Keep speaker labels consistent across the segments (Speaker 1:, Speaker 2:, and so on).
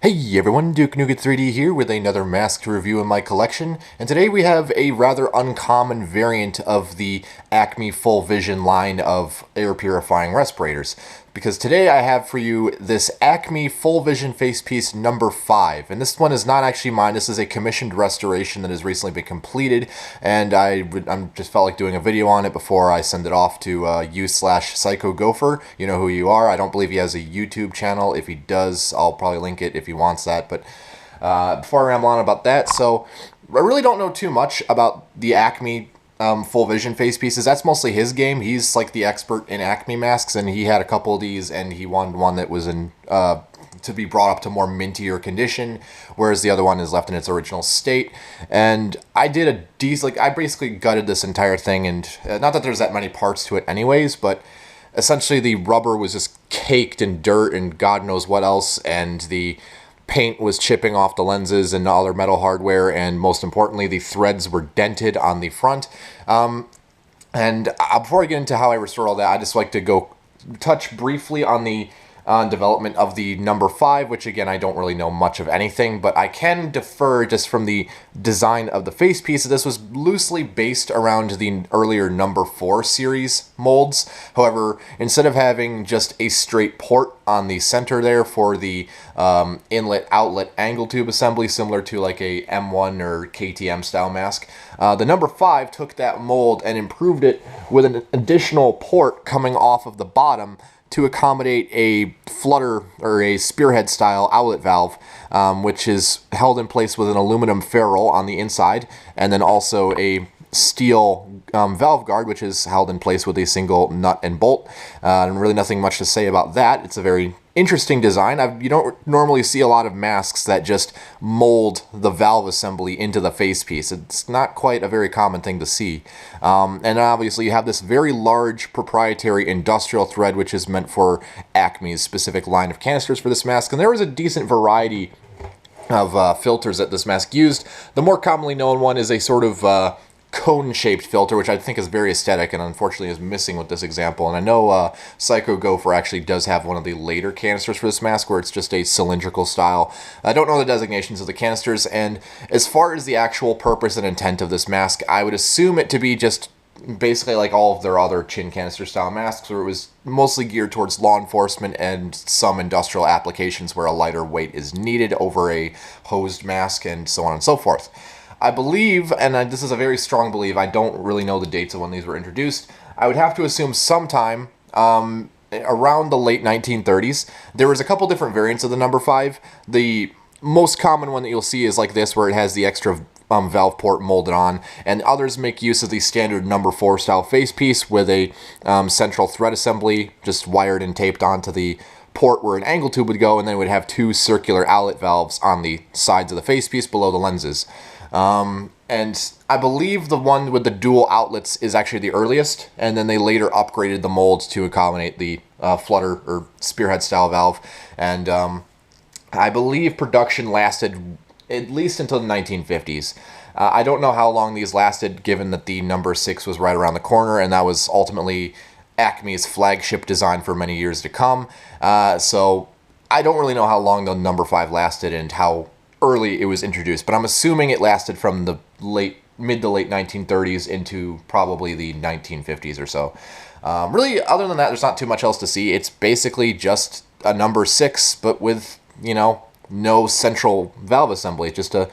Speaker 1: Hey everyone, Duke Nougat 3D here with another mask to review in my collection, and today we have a rather uncommon variant of the Acme Full Vision line of air purifying respirators. Because today I have for you this Acme Full Vision Facepiece number 5, and this one is not actually mine. This is a commissioned restoration that has recently been completed, and I just felt like doing a video on it before I send it off to you/Psycho Gopher. You know who you are. I don't believe he has a YouTube channel. If he does, I'll probably link it if he wants that. But before I ramble on about that, so I really don't know too much about the Acme Full Vision face pieces. That's mostly his game. He's like the expert in Acme masks, and he had a couple of these, and he won one that was in to be brought up to more mintier condition, whereas the other one is left in its original state. And I did a decent, I basically gutted this entire thing, and not that there's that many parts to it anyways, but essentially the rubber was just caked in dirt and God knows what else, and the paint was chipping off the lenses and other metal hardware, and most importantly, the threads were dented on the front. Before I get into how I restored all that, I just like to go touch briefly on the development of the number 5, which again, I don't really know much of anything, but I can defer just from the design of the face piece. This was loosely based around the earlier number 4 series molds. However, instead of having just a straight port on the center there for the inlet-outlet angle tube assembly, similar to like a M1 or KTM style mask, the number 5 took that mold and improved it with an additional port coming off of the bottom to accommodate a flutter or a spearhead style outlet valve, which is held in place with an aluminum ferrule on the inside, and then also a steel valve guard, which is held in place with a single nut and bolt. And really nothing much to say about that. It's a very interesting design. You don't normally see a lot of masks that just mold the valve assembly into the facepiece. It's not quite a very common thing to see. And obviously you have this very large proprietary industrial thread, which is meant for Acme's specific line of canisters for this mask. And there was a decent variety of filters that this mask used. The more commonly known one is a sort of cone-shaped filter, which I think is very aesthetic and unfortunately is missing with this example. And I know Psycho Gopher actually does have one of the later canisters for this mask where it's just a cylindrical style. I don't know the designations of the canisters, and as far as the actual purpose and intent of this mask, I would assume it to be just basically like all of their other chin canister style masks, where it was mostly geared towards law enforcement and some industrial applications where a lighter weight is needed over a hosed mask and so on and so forth. I believe, and this is a very strong belief, I don't really know the dates of when these were introduced, I would have to assume sometime around the late 1930s. There was a couple different variants of the number 5. The most common one that you'll see is like this, where it has the extra valve port molded on, and others make use of the standard number 4 style facepiece with a central thread assembly just wired and taped onto the port where an angle tube would go, and then it would have 2 circular outlet valves on the sides of the facepiece below the lenses. And I believe the one with the dual outlets is actually the earliest, and then they later upgraded the molds to accommodate the flutter or spearhead style valve. And I believe production lasted at least until the 1950s. I don't know how long these lasted, given that the number 6 was right around the corner, and that was ultimately Acme's flagship design for many years to come. So I don't really know how long the number 5 lasted and how early it was introduced, but I'm assuming it lasted from the mid to late 1930s into probably the 1950s or so. Really, other than that, there's not too much else to see. It's basically just a number 6, but with, you know, no central valve assembly, just a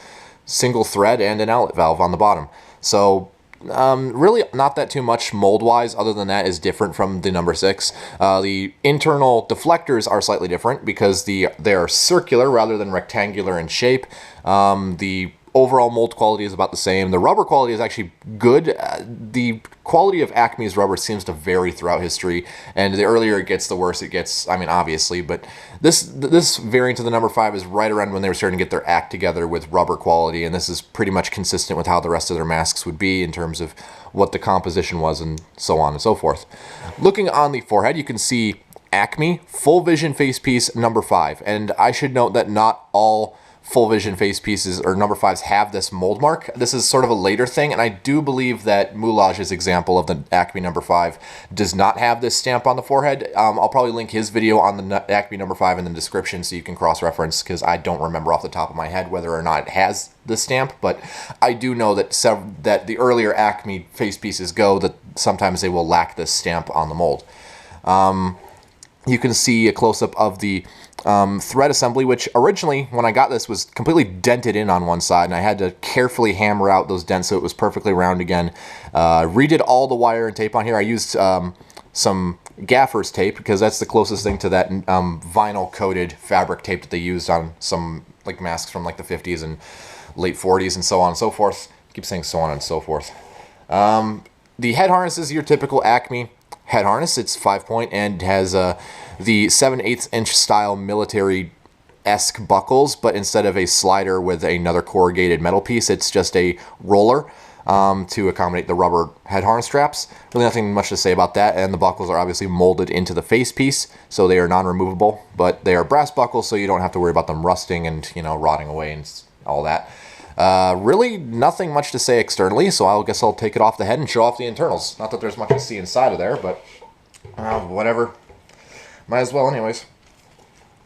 Speaker 1: single thread and an outlet valve on the bottom. So really not that too much mold-wise, other than that is different from the number 6. The internal deflectors are slightly different because they're circular rather than rectangular in shape. The overall mold quality is about the same. The rubber quality is actually good. The quality of Acme's rubber seems to vary throughout history, and the earlier it gets, the worse it gets. I mean, obviously, but this variant of the number 5 is right around when they were starting to get their act together with rubber quality, and this is pretty much consistent with how the rest of their masks would be in terms of what the composition was and so on and so forth. Looking on the forehead, you can see Acme Full Vision Facepiece number 5, and I should note that not all full vision face pieces or number 5s have this mold mark. This is sort of a later thing, and I do believe that Moulage's example of the Acme number 5 does not have this stamp on the forehead. I'll probably link his video on the Acme number 5 in the description so you can cross-reference, because I don't remember off the top of my head whether or not it has the stamp, but I do know that that the earlier Acme face pieces go that sometimes they will lack this stamp on the mold. You can see a close-up of the thread assembly, which originally, when I got this, was completely dented in on one side, and I had to carefully hammer out those dents so it was perfectly round again. Redid all the wire and tape on here. I used some gaffer's tape, because that's the closest thing to that vinyl-coated fabric tape that they used on some like masks from like the 50s and late 40s and so on and so forth. I keep saying so on and so forth. The head harness is your typical Acme head harness. It's 5-point and has the 7/8 inch style military-esque buckles, but instead of a slider with another corrugated metal piece, it's just a roller to accommodate the rubber head harness straps. Really nothing much to say about that, and the buckles are obviously molded into the face piece, so they are non-removable, but they are brass buckles, so you don't have to worry about them rusting and, you know, rotting away and all that. Really nothing much to say externally, so I guess I'll take it off the head and show off the internals. Not that there's much to see inside of there, but whatever. Might as well anyways.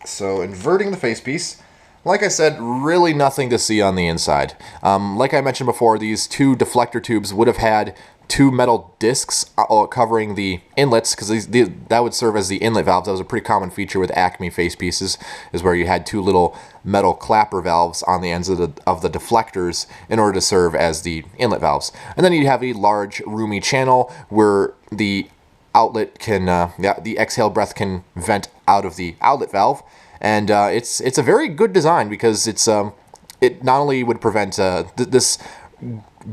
Speaker 1: So inverting the face piece. Like I said, really nothing to see on the inside. Like I mentioned before, these two deflector tubes would have had two metal discs covering the inlets, because that would serve as the inlet valves. That was a pretty common feature with Acme face pieces, is where you had two little metal clapper valves on the ends of the deflectors in order to serve as the inlet valves. And then you'd have a large roomy channel where the outlet can, the exhale breath can vent out of the outlet valve. And it's a very good design, because it not only would prevent this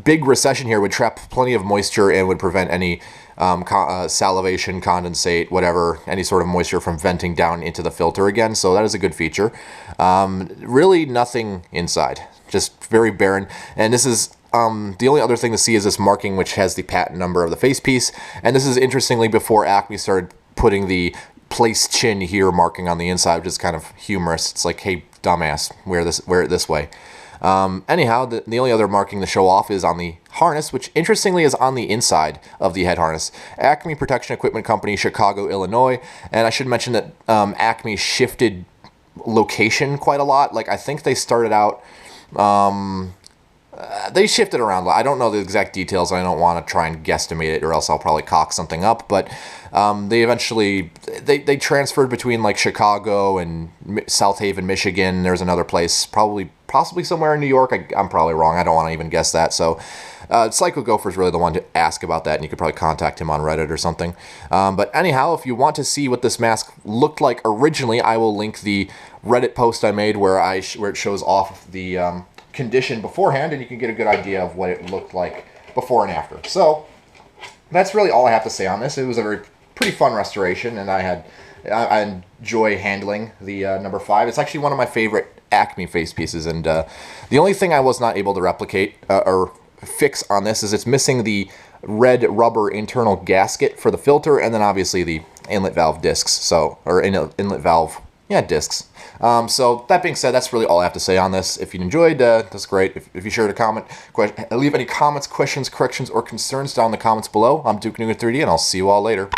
Speaker 1: big recession here would trap plenty of moisture and would prevent any salivation, condensate, whatever, any sort of moisture from venting down into the filter again. So that is a good feature. Really nothing inside, just very barren. And this is the only other thing to see is this marking, which has the patent number of the face piece. And this is interestingly before Acme started putting the place chin here marking on the inside, which is kind of humorous. It's like, hey, dumbass, wear it this way. Anyhow, the only other marking to show off is on the harness, which interestingly is on the inside of the head harness. Acme Protection Equipment Company, Chicago, Illinois. And I should mention that Acme shifted location quite a lot. Like, I think they started out... they shifted around. I don't know the exact details. I don't want to try and guesstimate it, or else I'll probably cock something up. But they eventually they transferred between like Chicago and South Haven, Michigan. There's another place, possibly somewhere in New York. I'm probably wrong. I don't want to even guess that. So Psycho Gopher is really the one to ask about that, and you could probably contact him on Reddit or something. But anyhow, if you want to see what this mask looked like originally, I will link the Reddit post I made where it shows off the condition beforehand, and you can get a good idea of what it looked like before and after. So that's really all I have to say on this. It was a pretty fun restoration, and I enjoy handling the number 5. It's actually one of my favorite Acme face pieces, and the only thing I was not able to replicate or fix on this is it's missing the red rubber internal gasket for the filter, and then obviously the inlet valve discs, or inlet valve discs. So that being said, that's really all I have to say on this. If you enjoyed, that's great. If you shared a comment, leave any comments, questions, corrections, or concerns down in the comments below. I'm Duke Nuga 3D, and I'll see you all later.